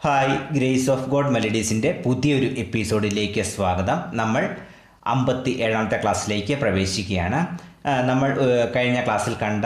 Hi, grace of God മെലഡീസിൻ്റെ പുതിയൊരു എപ്പിസോഡിലേക്ക് സ്വാഗതം. നമ്മൾ 57ാമത്തെ ക്ലാസ്സിലേക്ക് പ്രവേശിക്കുകയാണ്. നമ്മൾ കഴിഞ്ഞ ക്ലാസ്സിൽ കണ്ട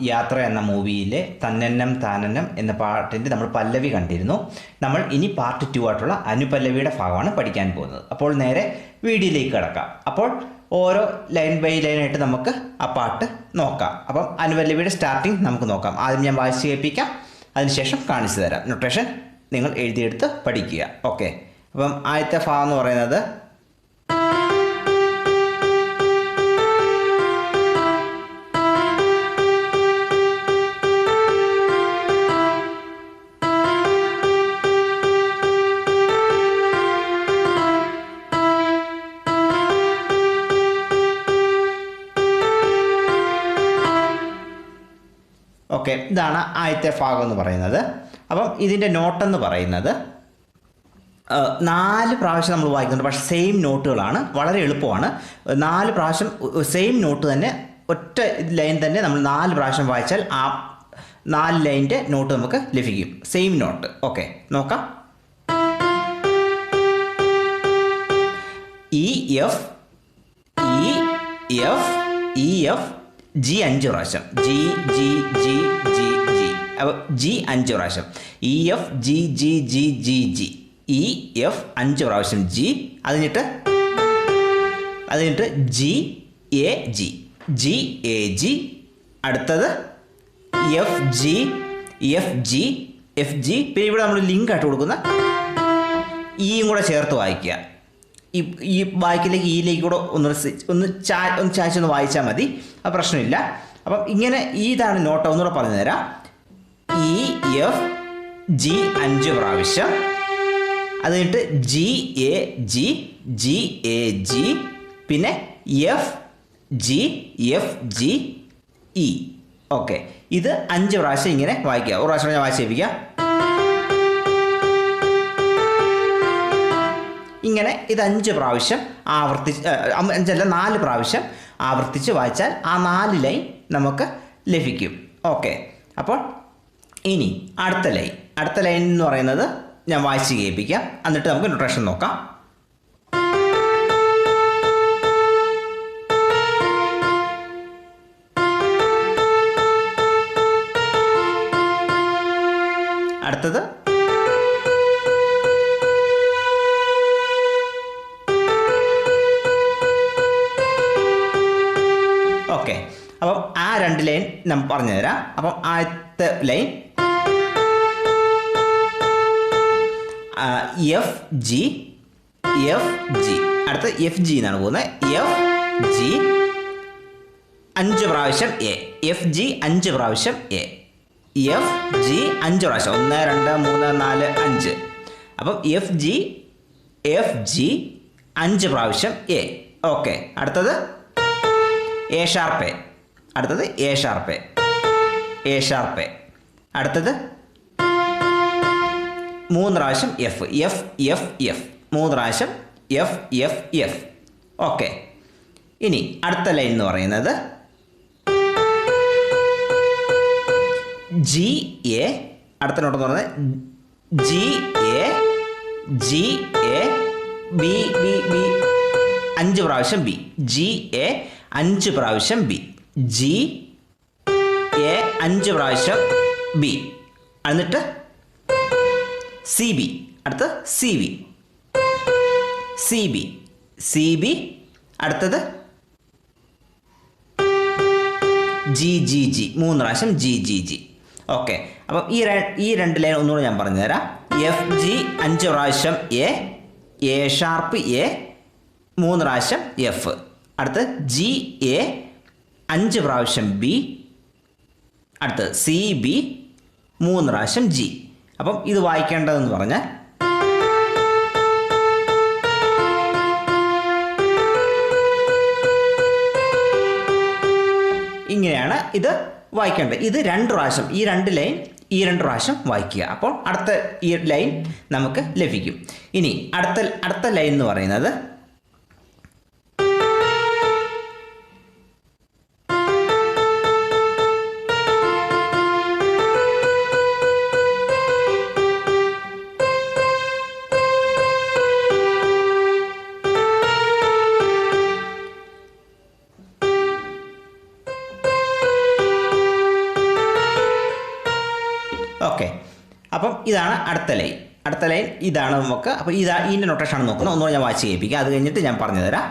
യാത്ര എന്ന മൂവിയിലെ തന്നന്നം താനന്നം എന്ന പാട്ടിൻ്റെ നമ്മൾ പല്ലവി കണ്ടിരുന്നു. നമ്മൾ ഇനി പാർട്ട് 2 ആയിട്ടുള്ള അനുപല്ലവിയുടെ ഭാഗമാണ് പഠിക്കാൻ പോകുന്നത്. അപ്പോൾ നേരെ വീഡിയോയിലേക്ക് കിടക്കാം. അപ്പോൾ ഓരോ ലൈൻ ബൈ ലൈനായിട്ട് നമുക്ക് ആ പാട്ട് നോക്കാം. അപ്പം അനുപല്ലവിയുടെ സ്റ്റാർട്ടിങ് നമുക്ക് നോക്കാം. ആദ്യം ഞാൻ വായിച്ച് കേൾപ്പിക്കാം, അതിനുശേഷം കാണിച്ചു തരാം. നൊട്ടേഷൻ നിങ്ങൾ എഴുതിയെടുത്ത് പഠിക്കുക. ഓക്കെ, അപ്പം ആദ്യത്തെ ഭാഗം എന്ന് പറയുന്നത് ഓക്കെ, ഇതാണ് ആദ്യത്തെ ഭാഗം എന്ന് പറയുന്നത്. അപ്പം ഇതിൻ്റെ നോട്ടെന്ന് പറയുന്നത് 4 പ്രാവശ്യം നമ്മൾ വായിക്കുന്നുണ്ട്. പക്ഷേ സെയിം നോട്ടുകളാണ്, വളരെ എളുപ്പമാണ്. 4 പ്രാവശ്യം സെയിം നോട്ട് തന്നെ, ഒറ്റ ലൈൻ തന്നെ നമ്മൾ 4 പ്രാവശ്യം വായിച്ചാൽ ആ 4 ലൈനിൻ്റെ നോട്ട് നമുക്ക് ലഭിക്കും. Same note. ഓക്കെ, നോക്കാം. E F E F E F G 5 പ്രാവശ്യം, G G G G G. അപ്പോൾ ജി 5 പ്രാവശ്യം, E F G G G G G, E F 5 പ്രാവശ്യം ജി. അതിനിട്ട് G A G, G A G. അടുത്തത് F G F G F G. പിന്നെ ഇവിടെ നമ്മൾ link ആയിട്ട് കൊടുക്കുന്ന ഇയും കൂടെ ചേർത്ത് വായിക്കുക. ഈ വായിക്കിലേക്ക് ഈയിലേക്ക് കൂടെ ഒന്ന് ചായച്ചൊന്ന് വായിച്ചാൽ മതി, അത് പ്രശ്നമില്ല. അപ്പം ഇങ്ങനെ ഇതാണ് നോട്ട്. ഒന്നുകൂടെ പറഞ്ഞു തരാം. ഇ എഫ് ജി 5 പ്രാവശ്യം, അത് കഴിഞ്ഞിട്ട് G A G G A G, പിന്നെ എഫ് ജി ഇ. ഓക്കെ, ഇത് 5 പ്രാവശ്യം ഇങ്ങനെ വായിക്കുക. ഒരു പ്രാവശ്യം ഞാൻ വായിച്ച് കേൾപ്പിക്കാം. ഇങ്ങനെ ഇത് 5 പ്രാവശ്യം ആവർത്തിച്ച്, 4 പ്രാവശ്യം ആവർത്തിച്ച് വായിച്ചാൽ ആ 4 ലൈൻ നമുക്ക് ലഭിക്കും. ഓക്കെ, അപ്പോൾ ഇനി അടുത്ത ലൈൻ എന്ന് പറയുന്നത് ഞാൻ വായിച്ച് കേൾപ്പിക്കാം, എന്നിട്ട് നമുക്ക് നൊട്ടേഷൻ നോക്കാം. അടുത്തത് ഓക്കെ. അപ്പം ആ 2 ലൈൻ ഞാൻ പറഞ്ഞു തരാം. അപ്പം ആദ്യത്തെ line F G F G, അടുത്ത എഫ് ജി എന്നാണ് പോകുന്നത്. എഫ് ജി 5 പ്രാവശ്യം എ, എഫ് ജി 5 പ്രാവശ്യം എ, എഫ് ജി 5 പ്രാവശ്യം, 1 2 3 4 5. അപ്പം എഫ് ജി 5 പ്രാവശ്യം എ. ഓക്കെ, അടുത്തത് എ ഷാർപ്പ്, അടുത്തത് എ ഷാർപ്പ്, എ ഷാർപ്പ്. അടുത്തത് 3 പ്രാവശ്യം എഫ് എഫ് എഫ് എഫ്, 3 പ്രാവശ്യം എഫ് എഫ് എഫ്. ഓക്കെ, ഇനി അടുത്ത ലൈൻ എന്ന് പറയുന്നത് ജി എ. അടുത്ത നോട്ട് എന്ന് പറയുന്നത് G A B B B 5 പ്രാവശ്യം ബി, ജി എ 5 പ്രാവശ്യം ബി, ജി എ 5 പ്രാവശ്യം ബി. എന്നിട്ട് സി ബി, അടുത്ത് C B C B C B. അടുത്തത് ജി ജി ജി, 3 പ്രാവശ്യം ജി ജി ജി. ഓക്കെ, അപ്പം ഈ 2 ലൈൻ ഒന്നുകൂടെ ഞാൻ പറഞ്ഞു തരാം. എഫ് ജി 5 പ്രാവശ്യം എ ഷാർപ്പ് എ, 3 പ്രാവശ്യം എഫ്. അടുത്ത് ജി എ 5 പ്രാവശ്യം ബി, അടുത്ത് സി ബി 3 പ്രാവശ്യം ജി. അപ്പം ഇത് വായിക്കേണ്ടതെന്ന് പറഞ്ഞാൽ ഇങ്ങനെയാണ് ഇത് വായിക്കേണ്ടത്. ഇത് 2 പ്രാവശ്യം, ഈ 2 ലൈൻ 2 പ്രാവശ്യം വായിക്കുക. അപ്പോൾ അടുത്ത ഈ ലൈൻ നമുക്ക് ലഭിക്കും. ഇനി അടുത്ത ലൈൻ എന്ന് പറയുന്നത് അപ്പം ഇതാണ് അടുത്ത ലൈൻ. അടുത്ത ലൈൻ ഇതാണ് നമുക്ക്. അപ്പോൾ ഇതിൻ്റെ നൊട്ടേഷനാണ് നോക്കുന്നത്. ഒന്നുകൂടെ ഞാൻ വായിച്ച് കേൾപ്പിക്കാം. അത് കഴിഞ്ഞിട്ട് ഞാൻ പറഞ്ഞു തരാം.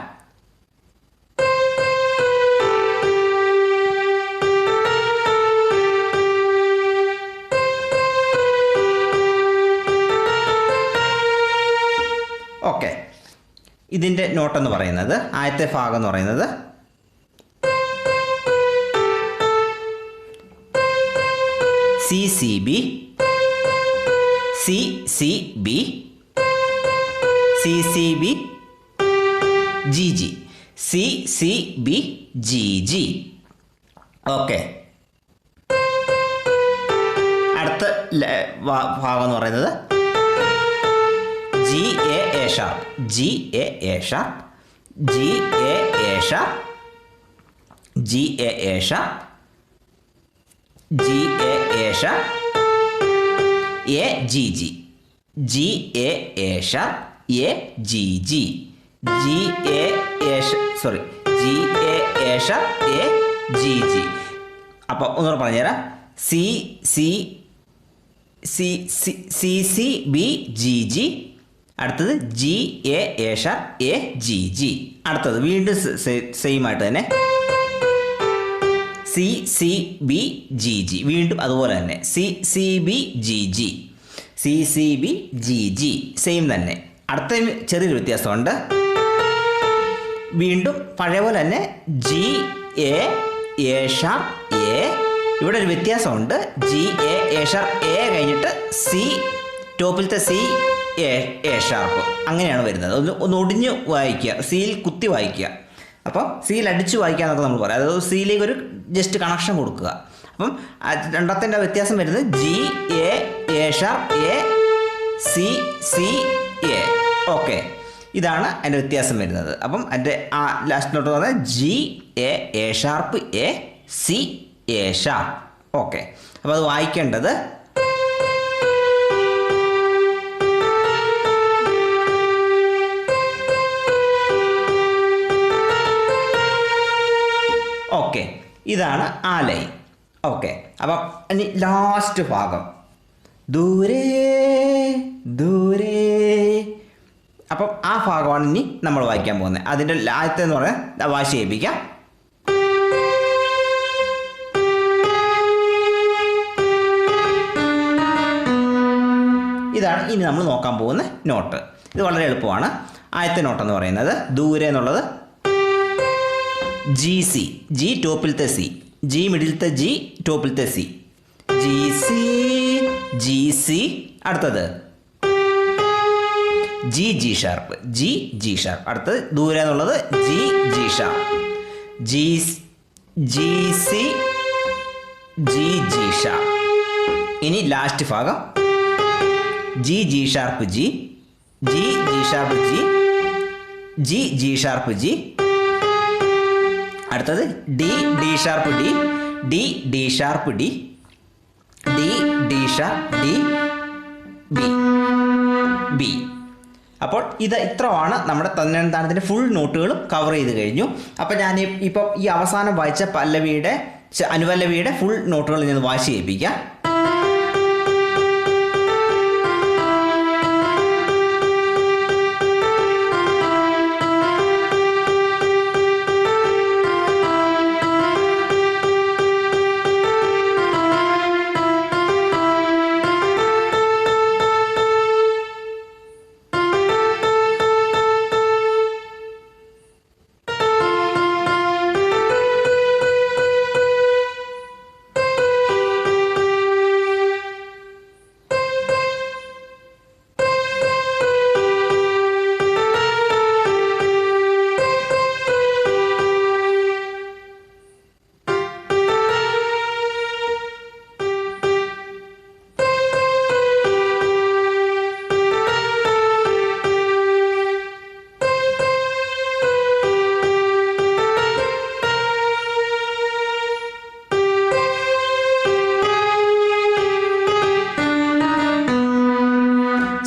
ഓക്കെ, ഇതിൻ്റെ നോട്ടെന്ന് പറയുന്നത്, ആദ്യത്തെ ഭാഗം എന്ന് പറയുന്നത് C C B, C C B, C C B, G G, C C B, G G. Okay, അടുത്ത ഭാഗം എന്ന് പറയുന്നത് G A A sharp, G A A sharp, G A A sharp, G A A sharp, G A A sharp, A G G, G A A sharp, A G G, G A A sorry G A A sharp, A G G. അപ്പോൾ ഒന്നുകൂടെ പറഞ്ഞുതരാം. C C C C C C B G G, അടുത്തത് G A A sharp, A G G. അടുത്തത് വീണ്ടും same ആയിട്ട് തന്നെ C C B G G, വീണ്ടും അതുപോലെ തന്നെ C C B G G, C C B G G, same തന്നെ. അടുത്ത ചെറിയൊരു വ്യത്യാസമുണ്ട്. വീണ്ടും പഴയ പോലെ തന്നെ G A A sharp, A. ഇവിടെ ഒരു വ്യത്യാസമുണ്ട്. G A A sharp, A കഴിഞ്ഞിട്ട് സി, ടോപ്പിലത്തെ സി എ ഷാർപ്പ്, അങ്ങനെയാണ് വരുന്നത്. ഒന്ന് ഒടിഞ്ഞ് വായിക്കുക, സിയിൽ കുത്തി വായിക്കുക. അപ്പം സിയിൽ അടിച്ച് വായിക്കുക എന്നൊക്കെ നമ്മൾ പറയാം. അതായത് സിയിലേക്ക് ഒരു ജസ്റ്റ് കണക്ഷൻ കൊടുക്കുക. അപ്പം രണ്ടാമത്തെ വ്യത്യാസം വരുന്നത് G A A sharp, A C C A. Okay, ഇതാണ് അതിൻ്റെ വ്യത്യാസം വരുന്നത്. അപ്പം അതിൻ്റെ ആ ലാസ്റ്റ് നോട്ട് പറഞ്ഞാൽ G A A sharp, A C A sharp. Okay, അപ്പോൾ അത് വായിക്കേണ്ടത് ഓക്കെ, ഇതാണ് ആ ലൈൻ. ഓക്കെ, അപ്പം ഇനി ലാസ്റ്റ് ഭാഗം ദൂരെ ദൂരെ. അപ്പം ആ ഭാഗമാണ് ഇനി നമ്മൾ വായിക്കാൻ പോകുന്നത്. അതിൻ്റെ ആദ്യത്തെ എന്ന് പറഞ്ഞാൽ വാശി ഏൽപ്പിക്കാം. ഇതാണ് ഇനി നമ്മൾ നോക്കാൻ പോകുന്ന നോട്ട്. ഇത് വളരെ എളുപ്പമാണ്. ആദ്യത്തെ നോട്ടെന്ന് പറയുന്നത് ദൂരെ എന്നുള്ളത് ജി സി, ജി ടോപ്പിലത്തെ സി, ജി മിഡിലത്തെ ജി, ടോപ്പിലത്തെ C, G C G C. അടുത്തത് G G sharp, G G sharp. അടുത്തത് ദൂരെ എന്നുള്ളത് G G sharp, G G C G G sharp. ഇനി ലാസ്റ്റ് ഭാഗം G G sharp G, G G sharp G, G G sharp G. അടുത്തത് D D sharp D, D D sharp D, D D sharp D, B B. അപ്പോൾ ഇത് ഇത്രയാണ് നമ്മുടെ തന്നെത്താനത്തിൻ്റെ full നോട്ടുകളും cover ചെയ്ത് കഴിഞ്ഞു. അപ്പോൾ ഞാൻ ഇപ്പം ഈ അവസാനം വായിച്ച പല്ലവിയുടെ അനുപല്ലവിയുടെ ഫുൾ നോട്ടുകൾ ഞാൻ വായിച്ച് കേൾപ്പിക്കാം.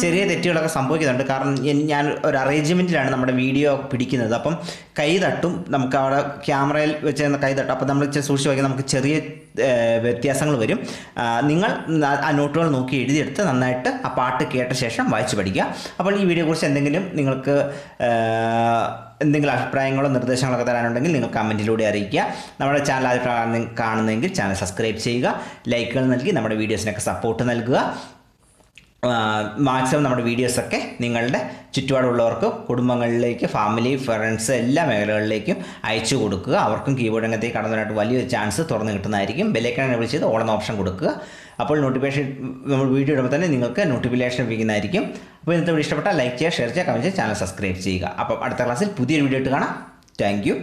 ചെറിയ തെറ്റുകളൊക്കെ സംഭവിക്കുന്നുണ്ട്. കാരണം ഞാൻ ഒരു അറേഞ്ച്മെൻറ്റിലാണ് നമ്മുടെ വീഡിയോ പിടിക്കുന്നത്. അപ്പം കൈ തട്ടും, നമുക്ക് അവിടെ ക്യാമറയിൽ വെച്ച് കൈ തട്ടും. അപ്പോൾ നമ്മൾ സൂക്ഷിച്ച് വയ്ക്കാൻ നമുക്ക് ചെറിയ വ്യത്യാസങ്ങൾ വരും. നിങ്ങൾ ആ നോട്ടുകൾ നോക്കി എഴുതിയെടുത്ത് നന്നായിട്ട് ആ പാട്ട് കേട്ട ശേഷം വായിച്ച് പഠിക്കുക. അപ്പോൾ ഈ വീഡിയോയെക്കുറിച്ച് എന്തെങ്കിലും നിങ്ങൾക്ക് എന്തെങ്കിലും അഭിപ്രായങ്ങളോ നിർദ്ദേശങ്ങളൊക്കെ തരാനുണ്ടെങ്കിൽ നിങ്ങൾ കമൻറ്റിലൂടെ അറിയിക്കുക. നമ്മുടെ ചാനൽ ആദ്യമായിട്ടാണ് കാണുന്നതെങ്കിൽ ചാനൽ സബ്സ്ക്രൈബ് ചെയ്യുക, ലൈക്കുകൾ നൽകി നമ്മുടെ വീഡിയോസിനൊക്കെ സപ്പോർട്ട് നൽകുക. മാക്സിമം നമ്മുടെ വീഡിയോസൊക്കെ നിങ്ങളുടെ ചുറ്റുപാടുള്ളവർക്ക്, കുടുംബങ്ങളിലേക്ക്, ഫാമിലി, ഫ്രണ്ട്സ് എല്ലാ മേഖലകളിലേക്കും അയച്ചു കൊടുക്കുക. അവർക്കും കീബോർഡ് രംഗത്തേക്ക് കടന്നതിനായിട്ട് വലിയൊരു ചാൻസ് തുറന്ന് കിട്ടുന്നതായിരിക്കും. ബെല്ലൈക്കൺ എനേബിൾ ചെയ്ത് ഓൾ എന്ന ഓപ്ഷൻ കൊടുക്കുക. അപ്പോൾ നോട്ടിഫിക്കേഷൻ നമ്മൾ വീഡിയോ ഇടുമ്പോൾ തന്നെ നിങ്ങൾക്ക് നോട്ടിഫിക്കേഷൻ ലഭിക്കുന്നതായിരിക്കും. അപ്പോൾ ഇന്നത്തെ വീഡിയോ ഇഷ്ടപ്പെട്ടാൽ ലൈക്ക് ചെയ്യുക, ഷെയർ ചെയ്യുക, കമൻറ്റ് ചെയ്യുക, ചാനൽ സബ്സ്ക്രൈബ് ചെയ്യുക. അപ്പം അടുത്ത ക്ലാസ്സിൽ പുതിയൊരു വീഡിയോ ഇട്ട് കാണാം. Thank you.